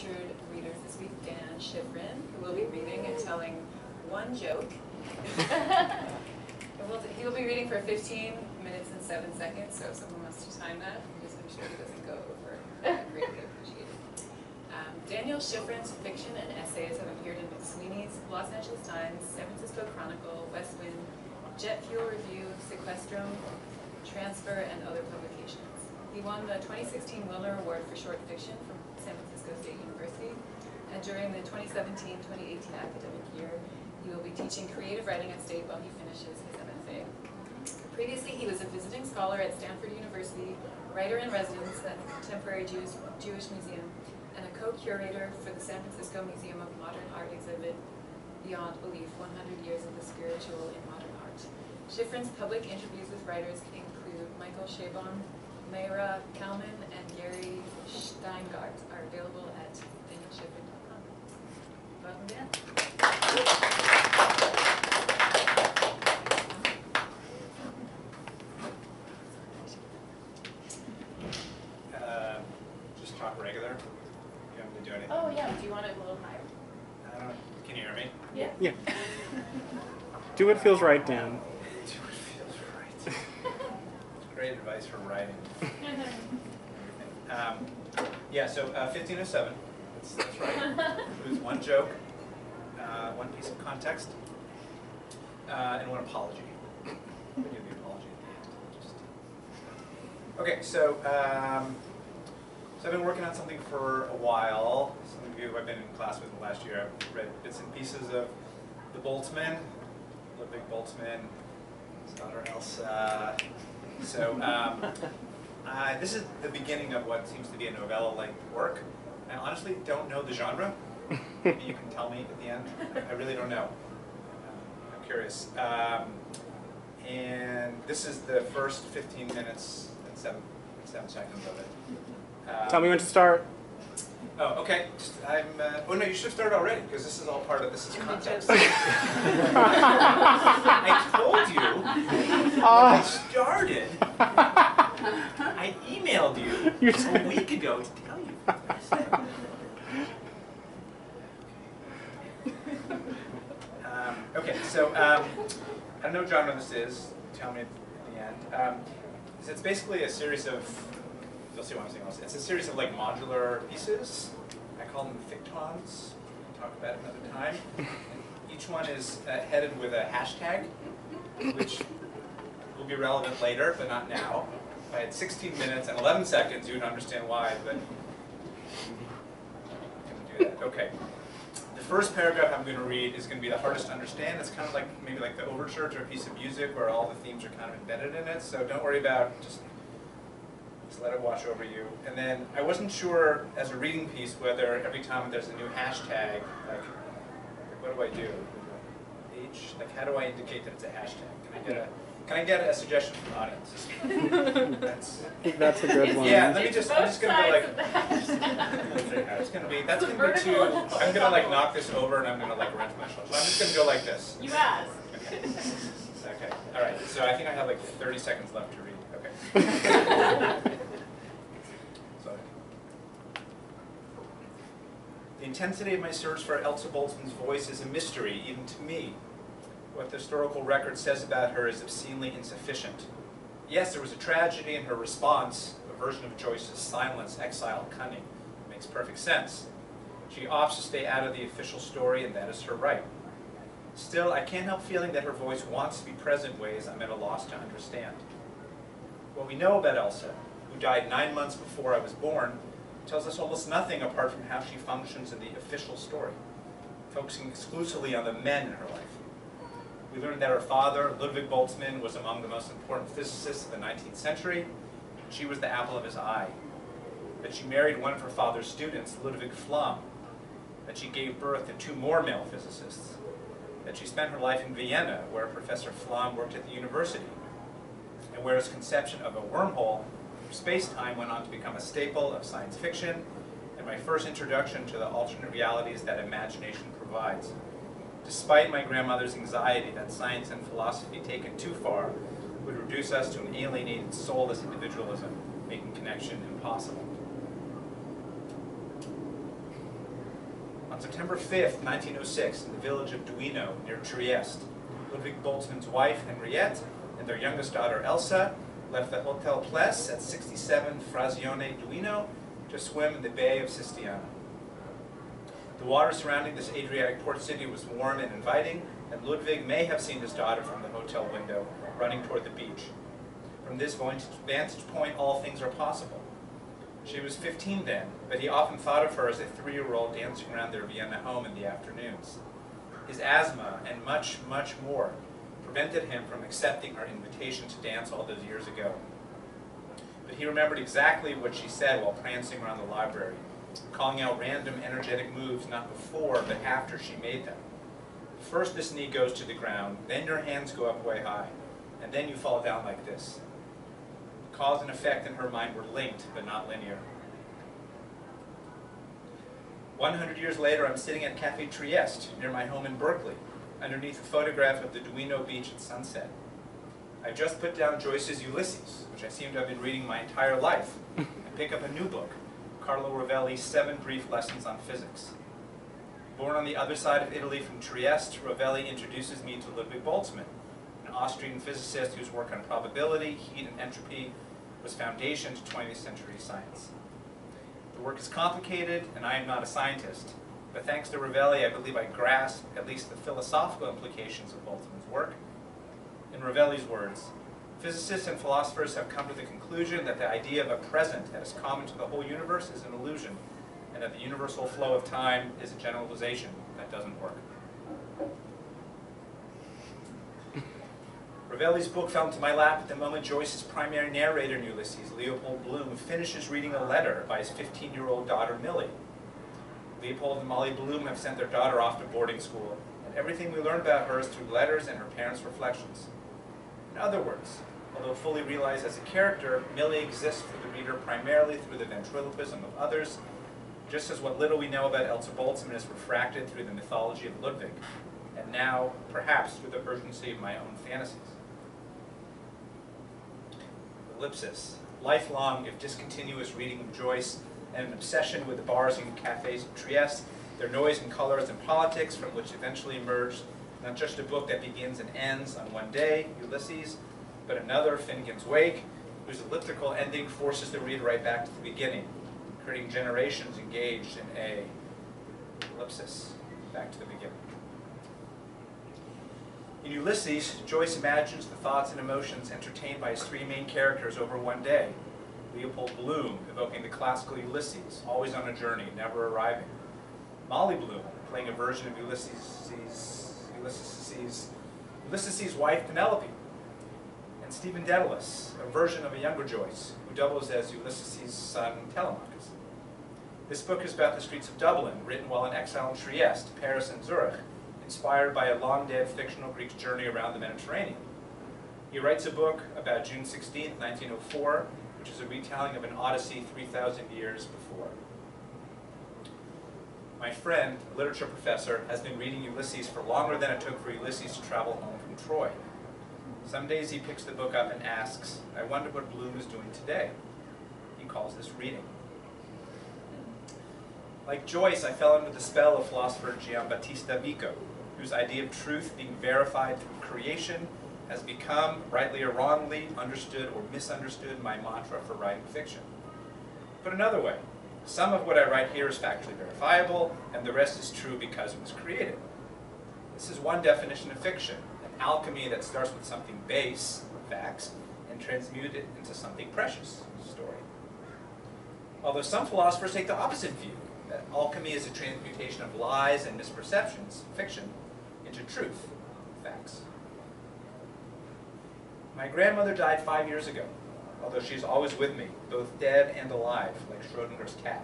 featured readers this week, Dan Schifrin, who will be reading and telling one joke. He will be reading for 15 minutes and 7 seconds, so if someone wants to time that, just make sure he doesn't go over. I greatly appreciate it. Daniel Schifrin's fiction and essays have appeared in McSweeney's, Los Angeles Times, San Francisco Chronicle, West Wind, Jet Fuel Review, Sequestrum, Transfer, and other publications. He won the 2016 Wilner Award for Short Fiction from San Francisco State University, and during the 2017-2018 academic year, he will be teaching creative writing at State while he finishes his MFA. Previously, he was a visiting scholar at Stanford University, writer-in-residence at the Contemporary Jewish Museum, and a co-curator for the San Francisco Museum of Modern Art exhibit, Beyond Belief, 100 Years of the Spiritual in Modern Art. Schifrin's public interviews with writers include Michael Chabon, Mayra Kalman, and Gary Steingart are available at danielschifrin.com. Welcome, Dan. Just talk regular. You want me to do anything? Oh yeah, do you want it a little higher? Can you hear me? Yeah. Yeah. Do what feels right, Dan. Do what feels right. Great advice for writing. Yeah, so 1507. That's right. It was one joke, one piece of context, and one apology. I'll give the apology at the end. Okay, so I've been working on something for a while. Some of you I've been in class with last year, I've read bits and pieces of the Boltzmann, Ludwig Boltzmann, his daughter Elsa. This is the beginning of what seems to be a novella-like work. I honestly don't know the genre. Maybe you can tell me at the end. I really don't know. I'm curious. And this is the first 15 minutes and 7 seconds of it. Tell me when to start. Oh, okay. Oh no, you should have started already because this is all part of this is context. I told you when I started. I emailed you a week ago to tell you. Okay, so I don't know what genre this is. Tell me at the end. It's basically a series of. You'll see what I'm saying. It's a series of like modular pieces. I call them fictons. We'll talk about it another time. And each one is headed with a hashtag, which will be relevant later, but not now. If I had 16 minutes and 11 seconds, you would understand why, but I'm going to do that. Okay. The first paragraph I'm going to read is going to be the hardest to understand. It's kind of like maybe like the overture to a piece of music where all the themes are kind of embedded in it. So don't worry about just let it wash over you. And then I wasn't sure as a reading piece whether every time there's a new hashtag, like what do I do? Like how do I indicate that it's a hashtag? Can I get a suggestion from the audience? I think that's a good one. Yeah, I'm just gonna go like that's gonna be too. I'm gonna like knock this over and I'm gonna like wrench my shoulder. So I'm just gonna go like this. You asked. Okay. Okay. All right. So I think I have like 30 seconds left to read. Okay. Sorry. The intensity of my search for Elsa Boltzmann's voice is a mystery, even to me. What the historical record says about her is obscenely insufficient. Yes, there was a tragedy in her response, a version of Joyce's silence, exile, cunning. It makes perfect sense. She opts to stay out of the official story, and that is her right. Still, I can't help feeling that her voice wants to be present ways I'm at a loss to understand. What we know about Elsa, who died 9 months before I was born, tells us almost nothing apart from how she functions in the official story, focusing exclusively on the men in her life. We learned that her father, Ludwig Boltzmann, was among the most important physicists of the 19th century. She was the apple of his eye. That she married one of her father's students, Ludwig Flamm. That she gave birth to 2 more male physicists. That she spent her life in Vienna, where Professor Flamm worked at the university, and where his conception of a wormhole through space-time went on to become a staple of science fiction, and my first introduction to the alternate realities that imagination provides. Despite my grandmother's anxiety that science and philosophy taken too far would reduce us to an alienated, soulless individualism, making connection impossible. September 5th, 1906, in the village of Duino, near Trieste, Ludwig Boltzmann's wife, Henriette, and their youngest daughter, Elsa, left the Hotel Pless at 67 Frazione Duino to swim in the Bay of Sistiana. The water surrounding this Adriatic port city was warm and inviting, and Ludwig may have seen his daughter from the hotel window, running toward the beach. From this vantage point, all things are possible. She was 15 then, but he often thought of her as a 3-year-old dancing around their Vienna home in the afternoons. His asthma, and much, much more, prevented him from accepting her invitation to dance all those years ago. But he remembered exactly what she said while prancing around the library, calling out random energetic moves not before but after she made them. First this knee goes to the ground, then your hands go up way high, and then you fall down like this. Cause and effect in her mind were linked, but not linear. 100 years later, I'm sitting at Café Trieste, near my home in Berkeley, underneath a photograph of the Duino beach at sunset. I just put down Joyce's Ulysses, which I seem to have been reading my entire life, and pick up a new book, Carlo Rovelli's 7 Brief Lessons on Physics. Born on the other side of Italy from Trieste, Rovelli introduces me to Ludwig Boltzmann, an Austrian physicist whose work on probability, heat, and entropy was foundation to 20th century science. The work is complicated, and I am not a scientist, but thanks to Rovelli, I believe I grasp at least the philosophical implications of Boltzmann's work. In Rovelli's words, physicists and philosophers have come to the conclusion that the idea of a present that is common to the whole universe is an illusion, and that the universal flow of time is a generalization that doesn't work. Rovelli's book fell into my lap at the moment Joyce's primary narrator in Ulysses, Leopold Bloom, finishes reading a letter by his 15-year-old daughter, Millie. Leopold and Molly Bloom have sent their daughter off to boarding school, and everything we learn about her is through letters and her parents' reflections. In other words, although fully realized as a character, Millie exists for the reader primarily through the ventriloquism of others, just as what little we know about Elsa Boltzmann is refracted through the mythology of Ludwig, and now, perhaps, through the urgency of my own fantasies. Ellipsis, lifelong, if discontinuous, reading of Joyce, and an obsession with the bars and cafes of Trieste, their noise and colors and politics, from which eventually emerged not just a book that begins and ends on one day, Ulysses, but another, Finnegan's Wake, whose elliptical ending forces the reader right back to the beginning, creating generations engaged in a ellipsis, back to the beginning. In Ulysses, Joyce imagines the thoughts and emotions entertained by his 3 main characters over one day. Leopold Bloom, evoking the classical Ulysses, always on a journey, never arriving. Molly Bloom, playing a version of Ulysses' wife, Penelope. And Stephen Dedalus, a version of a younger Joyce, who doubles as Ulysses' son, Telemachus. This book is about the streets of Dublin, written while in exile in Trieste, Paris, and Zurich, inspired by a long-dead fictional Greek's journey around the Mediterranean. He writes a book about June 16, 1904, which is a retelling of an Odyssey 3,000 years before. My friend, a literature professor, has been reading Ulysses for longer than it took for Ulysses to travel home from Troy. Some days he picks the book up and asks, I wonder what Bloom is doing today. He calls this reading. Like Joyce, I fell under the spell of philosopher Giambattista Vico, whose idea of truth being verified through creation has become, rightly or wrongly, understood or misunderstood my mantra for writing fiction. Put another way, some of what I write here is factually verifiable, and the rest is true because it was created. This is one definition of fiction, an alchemy that starts with something base, facts, and transmutes it into something precious, story. Although some philosophers take the opposite view, that alchemy is a transmutation of lies and misperceptions, fiction, into truth, facts. My grandmother died 5 years ago, although she's always with me, both dead and alive, like Schrodinger's cat.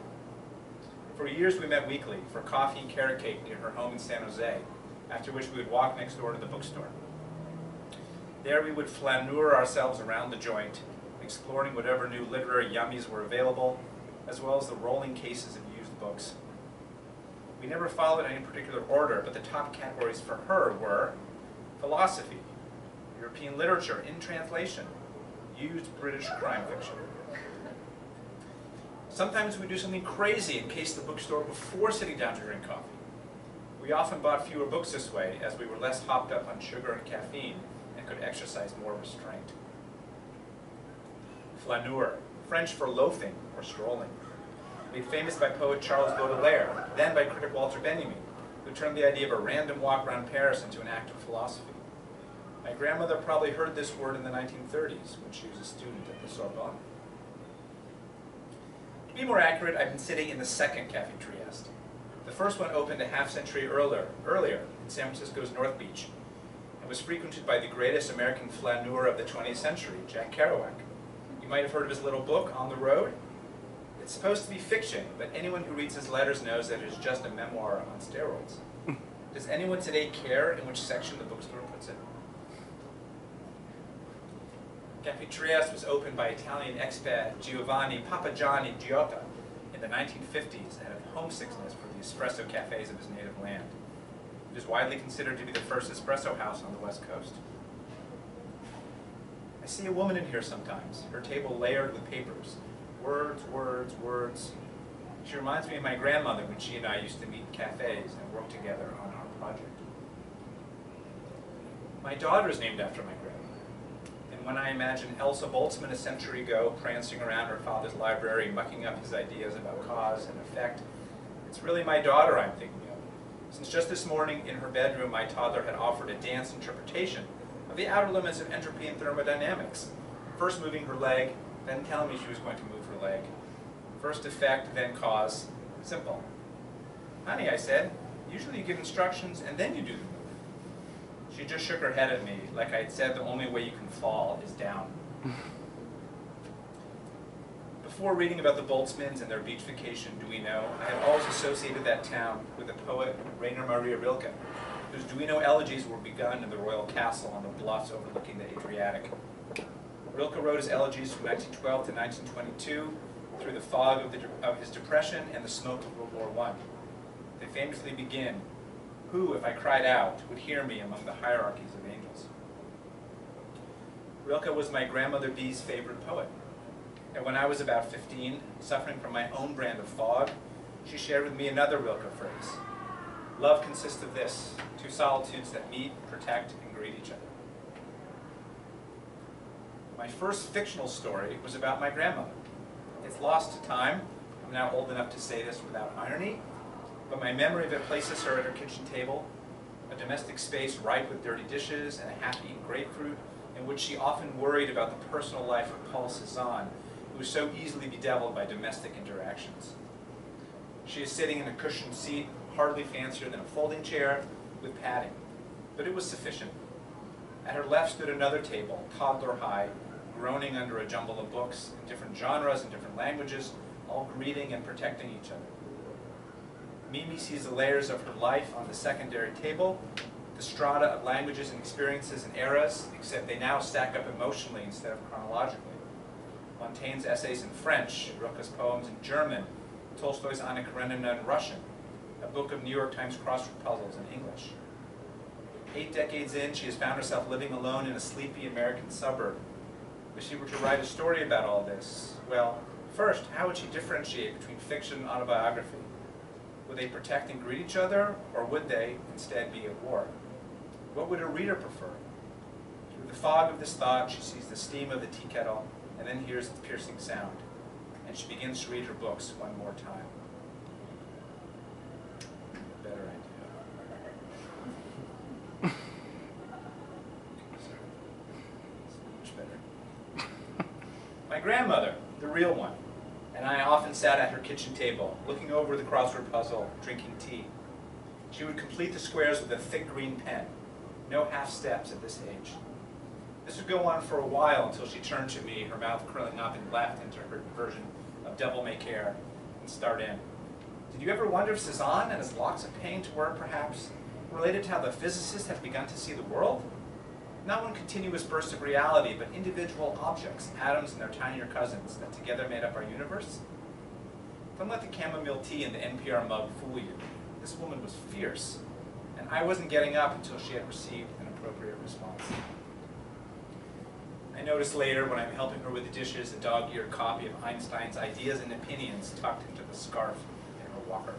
For years we met weekly for coffee and carrot cake near her home in San Jose, after which we would walk next door to the bookstore. There we would flaneur ourselves around the joint, exploring whatever new literary yummies were available, as well as the rolling cases of used books. We never followed any particular order, but the top categories for her were philosophy, European literature in translation, used British crime fiction. Sometimes we do something crazy and case the bookstore before sitting down to drink coffee. We often bought fewer books this way, as we were less hopped up on sugar and caffeine and could exercise more restraint. Flaneur, French for loafing or strolling, made famous by poet Charles Baudelaire, then by critic Walter Benjamin, who turned the idea of a random walk around Paris into an act of philosophy. My grandmother probably heard this word in the 1930s when she was a student at the Sorbonne. To be more accurate, I've been sitting in the second Café Trieste. The first one opened a half-century earlier in San Francisco's North Beach and was frequented by the greatest American flaneur of the 20th century, Jack Kerouac. You might have heard of his little book, On the Road. It's supposed to be fiction, but anyone who reads his letters knows that it is just a memoir on steroids. Does anyone today care in which section the bookstore puts it? Café Trieste was opened by Italian expat Giovanni Papagianni Giotta in the 1950s out of homesickness for the espresso cafes of his native land. It is widely considered to be the first espresso house on the West Coast. I see a woman in here sometimes, her table layered with papers. Words, words, words. She reminds me of my grandmother when she and I used to meet in cafes and work together on our project. My daughter is named after my grandmother. And when I imagine Elsa Boltzmann a century ago prancing around her father's library, mucking up his ideas about cause and effect, it's really my daughter I'm thinking of. Since just this morning in her bedroom, my toddler had offered a dance interpretation of the outer limits of entropy and thermodynamics, first moving her leg, then telling me she was going to move her leg. First effect, then cause. Simple. Honey, I said, usually you give instructions and then you do the move. She just shook her head at me, like I had said the only way you can fall is down. Before reading about the Boltzmanns and their beach vacation, Duino, I had always associated that town with the poet Rainer Maria Rilke, whose Duino elegies were begun in the royal castle on the bluffs overlooking the Adriatic. Rilke wrote his elegies from 1912 to 1922 through the fog of his depression and the smoke of World War I. They famously begin, "Who, if I cried out, would hear me among the hierarchies of angels?" Rilke was my grandmother Bee's favorite poet. And when I was about 15, suffering from my own brand of fog, she shared with me another Rilke phrase. Love consists of this, two solitudes that meet, protect, and greet each other. My first fictional story was about my grandmother. It's lost to time. I'm now old enough to say this without irony, but my memory of it places her at her kitchen table, a domestic space ripe with dirty dishes and a half-eaten grapefruit, in which she often worried about the personal life of Paul Cézanne, who was so easily bedeviled by domestic interactions. She is sitting in a cushioned seat, hardly fancier than a folding chair, with padding, but it was sufficient. At her left stood another table, toddler high, groaning under a jumble of books in different genres and different languages, all greeting and protecting each other. Mimi sees the layers of her life on the secondary table, the strata of languages and experiences and eras, except they now stack up emotionally instead of chronologically. Montaigne's essays in French, Rilke's poems in German, Tolstoy's Anna Karenina in Russian, a book of New York Times crossword puzzles in English. 8 decades in, she has found herself living alone in a sleepy American suburb. If she were to write a story about all this, well, first, how would she differentiate between fiction and autobiography? Would they protect and greet each other, or would they instead be at war? What would a reader prefer? Through the fog of this thought, she sees the steam of the tea kettle, and then hears its piercing sound, and she begins to read her books one more time. Better idea. Much better. My grandmother, the real one, and I often sat at her kitchen table, looking over the crossword puzzle, drinking tea. She would complete the squares with a thick green pen. No half steps at this age. This would go on for a while until she turned to me, her mouth curling up and left into her version of devil may care, and start in. Did you ever wonder if Cézanne and his locks of paint were, perhaps, related to how the physicists have begun to see the world? Not one continuous burst of reality, but individual objects, atoms and their tinier cousins, that together made up our universe? Don't let the chamomile tea in the NPR mug fool you. This woman was fierce, and I wasn't getting up until she had received an appropriate response. I noticed later, when I'm helping her with the dishes, a dog-eared copy of Einstein's Ideas and Opinions tucked into the scarf in her walker.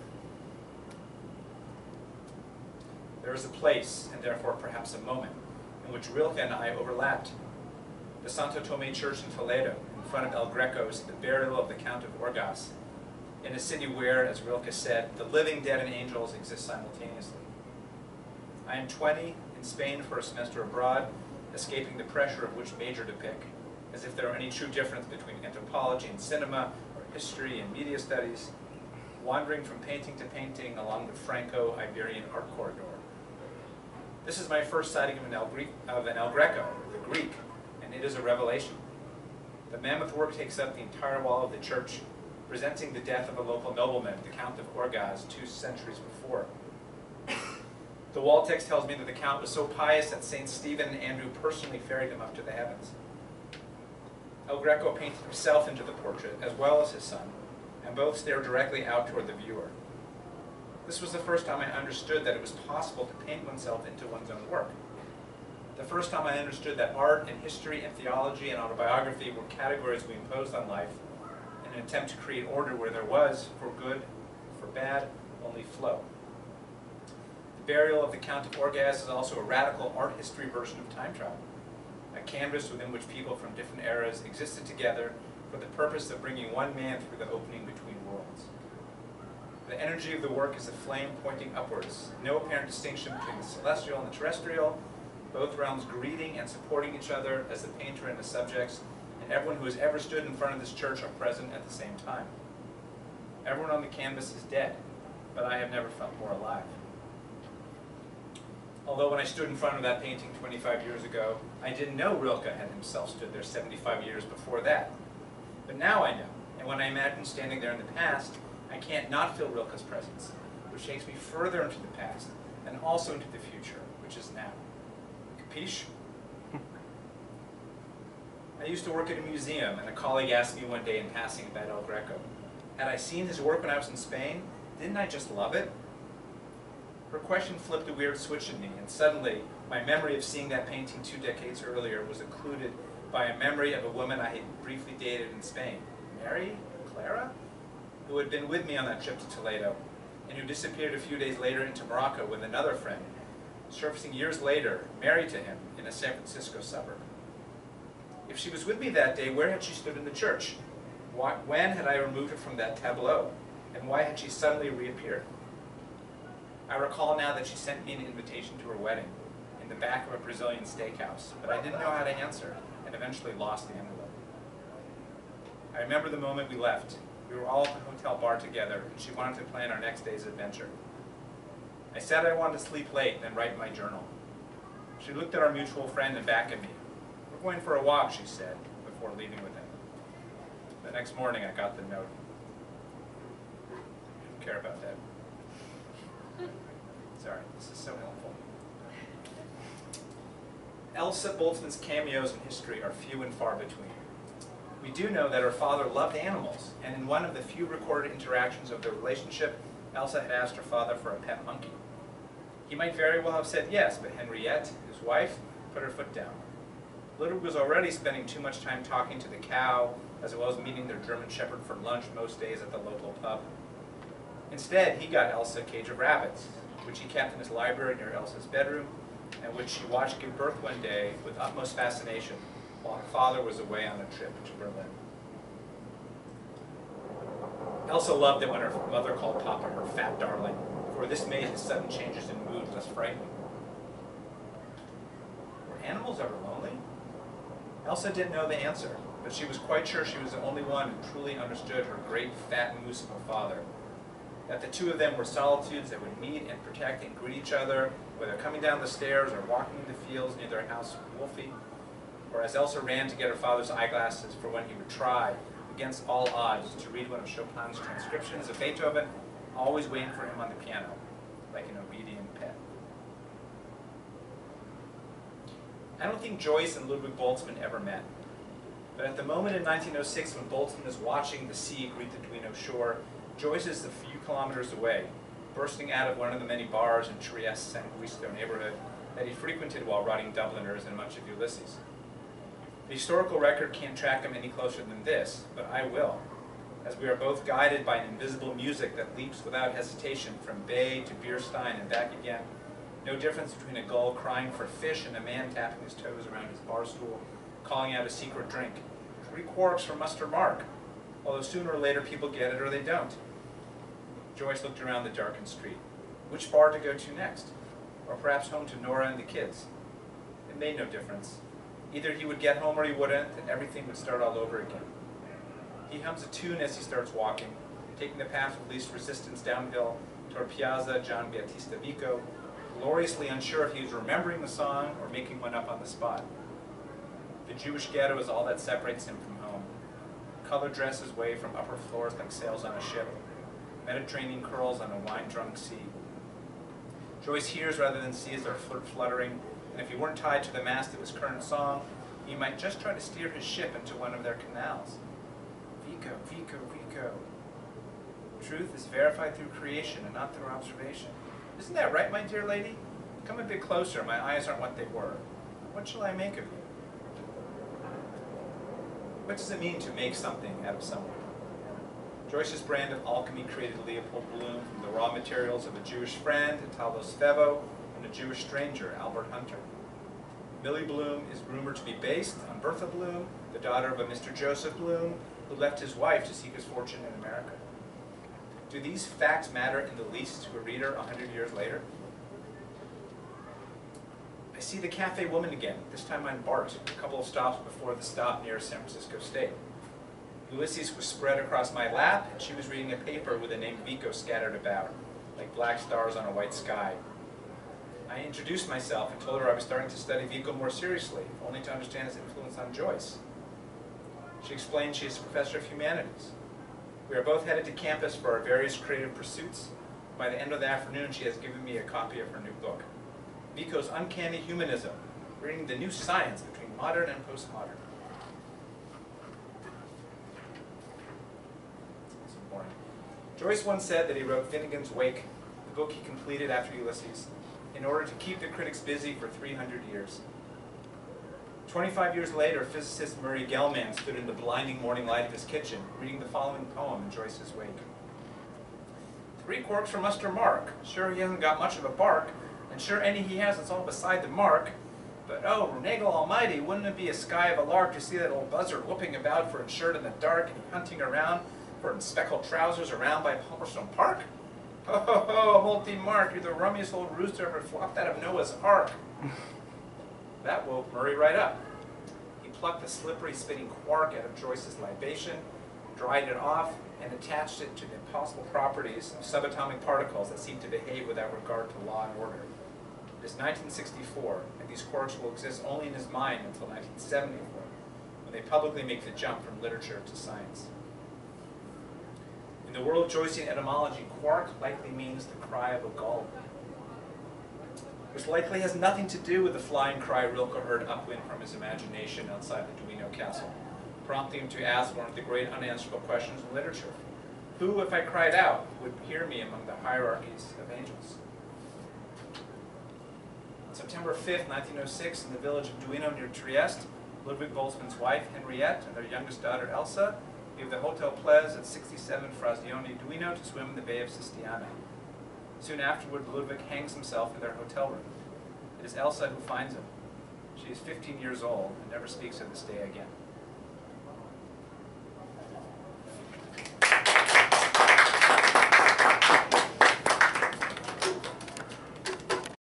There is a place, and therefore perhaps a moment, in which Rilke and I overlapped. The Santo Tome Church in Toledo, in front of El Greco's, the burial of the Count of Orgaz, in a city where, as Rilke said, the living, dead, and angels exist simultaneously. I am 20, in Spain for a semester abroad, escaping the pressure of which major to pick, as if there were any true difference between anthropology and cinema, or history and media studies, wandering from painting to painting along the Franco-Iberian art corridor. This is my first sighting of an El Greco, the Greek, and it is a revelation. The mammoth work takes up the entire wall of the church, presenting the death of a local nobleman, the Count of Orgaz, 2 centuries before. The wall text tells me that the Count was so pious that Saints Stephen and Andrew personally ferried him up to the heavens. El Greco painted himself into the portrait, as well as his son, and both stare directly out toward the viewer. This was the first time I understood that it was possible to paint oneself into one's own work. The first time I understood that art and history and theology and autobiography were categories we imposed on life in an attempt to create order where there was, for good, for bad, only flow. The burial of the Count of Orgaz is also a radical art history version of time travel, a canvas within which people from different eras existed together for the purpose of bringing one man through the opening between worlds. The energy of the work is a flame pointing upwards, no apparent distinction between the celestial and the terrestrial, both realms greeting and supporting each other as the painter and the subjects, and everyone who has ever stood in front of this church are present at the same time. Everyone on the canvas is dead, but I have never felt more alive. Although when I stood in front of that painting 25 years ago, I didn't know Rilke had himself stood there 75 years before that. But now I know, and when I imagine standing there in the past, I can't not feel Rilke's presence, which takes me further into the past, and also into the future, which is now. Capiche? I used to work at a museum, and a colleague asked me one day in passing about El Greco, had I seen his work when I was in Spain? Didn't I just love it? Her question flipped a weird switch in me, and suddenly, my memory of seeing that painting 2 decades earlier was occluded by a memory of a woman I had briefly dated in Spain, Mary Clara, who had been with me on that trip to Toledo, and who disappeared a few days later into Morocco with another friend, surfacing years later, married to him, in a San Francisco suburb. If she was with me that day, where had she stood in the church? When had I removed her from that tableau? And why had she suddenly reappeared? I recall now that she sent me an invitation to her wedding in the back of a Brazilian steakhouse, but I didn't know how to answer and eventually lost the envelope. I remember the moment we left. We were all at the hotel bar together, and she wanted to plan our next day's adventure. I said I wanted to sleep late and then write in my journal. She looked at our mutual friend and back at me. "We're going for a walk," she said, before leaving with him. The next morning I got the note. Didn't care about that. Sorry, this is so helpful. Elsa Boltzmann's cameos in history are few and far between. We do know that her father loved animals, and in one of the few recorded interactions of their relationship, Elsa had asked her father for a pet monkey. He might very well have said yes, but Henriette, his wife, put her foot down. Ludwig was already spending too much time talking to the cow, as well as meeting their German shepherd for lunch most days at the local pub. Instead, he got Elsa a cage of rabbits, which he kept in his library near Elsa's bedroom, and which she watched give birth one day with utmost fascination while her father was away on a trip to Berlin. Elsa loved it when her mother called Papa her fat darling, for this made his sudden changes in mood less frightening. Were animals ever lonely? Elsa didn't know the answer, but she was quite sure she was the only one who truly understood her great fat moose of a father. That the two of them were solitudes that would meet and protect and greet each other, whether coming down the stairs or walking in the fields near their house with Wolfie, or as Elsa ran to get her father's eyeglasses for when he would try, against all odds, to read one of Chopin's transcriptions of Beethoven, always waiting for him on the piano, like an obedient pet. I don't think Joyce and Ludwig Boltzmann ever met. But at the moment in 1906 when Boltzmann is watching the sea greet the Duino shore, Joyce is a few kilometers away, bursting out of one of the many bars in Trieste's San Guisto neighborhood that he frequented while writing Dubliners and much of Ulysses. The historical record can't track him any closer than this, but I will, as we are both guided by an invisible music that leaps without hesitation from Bay to Bierstein and back again, No difference between a gull crying for fish and a man tapping his toes around his bar stool, calling out a secret drink. 3 quarks for Muster Mark, although sooner or later people get it or they don't. Joyce looked around the darkened street. Which bar to go to next? Or perhaps home to Nora and the kids? It made no difference. Either he would get home or he wouldn't, and everything would start all over again. He hums a tune as he starts walking, taking the path of least resistance downhill toward Piazza Gian Battista Vico, gloriously unsure if he was remembering the song or making one up on the spot. The Jewish ghetto is all that separates him from home. Color dresses wave from upper floors like sails on a ship. Mediterranean curls on a wine-drunk sea. Joyce hears rather than sees their fluttering, and if he weren't tied to the mast of his current song, he might just try to steer his ship into one of their canals. Vico, Vico, Vico. Truth is verified through creation and not through observation. Isn't that right, my dear lady? Come a bit closer. My eyes aren't what they were. What shall I make of you? What does it mean to make something out of someone? Joyce's brand of alchemy created Leopold Bloom from the raw materials of a Jewish friend, Italo Svevo, and a Jewish stranger, Albert Hunter. Millie Bloom is rumored to be based on Bertha Bloom, the daughter of a Mr. Joseph Bloom, who left his wife to seek his fortune in America. Do these facts matter in the least to a reader 100 years later? I see the cafe woman again, this time on BART, a couple of stops before the stop near San Francisco State. Ulysses was spread across my lap, and she was reading a paper with the name Vico scattered about, like black stars on a white sky. I introduced myself and told her I was starting to study Vico more seriously, only to understand his influence on Joyce. She explained she is a professor of humanities. We are both headed to campus for our various creative pursuits. By the end of the afternoon, she has given me a copy of her new book, Vico's Uncanny Humanism, reading the new science between modern and postmodern. That's boring. Joyce once said that he wrote Finnegan's Wake, the book he completed after Ulysses, in order to keep the critics busy for 300 years. 25 years later, physicist Murray Gell-Mann stood in the blinding morning light of his kitchen, reading the following poem in Joyce's wake. 3 quarks for Muster Mark. Sure he hasn't got much of a bark, and sure any he has it's all beside the mark. But oh, Renegel Almighty, wouldn't it be a sky of a lark to see that old buzzard whooping about for insured in the dark and hunting around for speckled trousers around by Palmerston Park? Ho ho ho, Multi Mark, you're the rummiest old rooster ever flopped out of Noah's Ark. That woke Murray right up. He plucked the slippery, spitting quark out of Joyce's libation, dried it off, and attached it to the impossible properties of subatomic particles that seem to behave without regard to law and order. It is 1964, and these quarks will exist only in his mind until 1974, when they publicly make the jump from literature to science. In the world of Joycean etymology, quark likely means the cry of a gull, which likely has nothing to do with the flying cry Rilke heard upwind from his imagination outside the Duino castle, prompting him to ask one of the great unanswerable questions in literature. Who, if I cried out, would hear me among the hierarchies of angels? On September 5th, 1906, in the village of Duino near Trieste, Ludwig Boltzmann's wife, Henriette, and their youngest daughter, Elsa, leave the Hotel Plez at 67 Frazioni Duino to swim in the Bay of Sistiane. Soon afterward, Ludwig hangs himself in their hotel room. It is Elsa who finds him. She is 15 years old and never speaks of this day again.